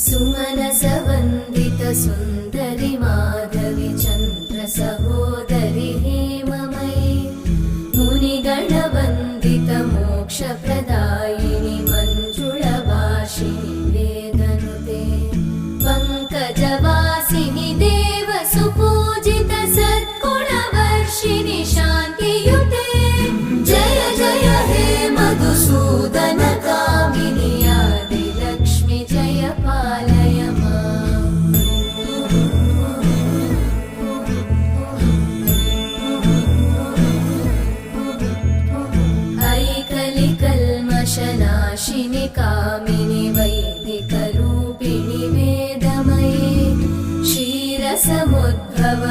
सुमनसवन्दित सुन्दरि माधवि चन्द्र सहोदरि हेममयि मुनिगणवन्दित मोक्षप्रदायिनि मञ्जुळभाषिणि वेदनुते पङ्कजवासिनि देवसुपूजित सद्गुणवर्षिणि शान्तियुते जय जय हे मधुसूदन कामिनि आदिलक्ष्मि जय पालय माम्। ऐकलिकल्मषनाशिनि कामिनि वैदिकरूपिणि वेदमये क्षीरसमुद्भव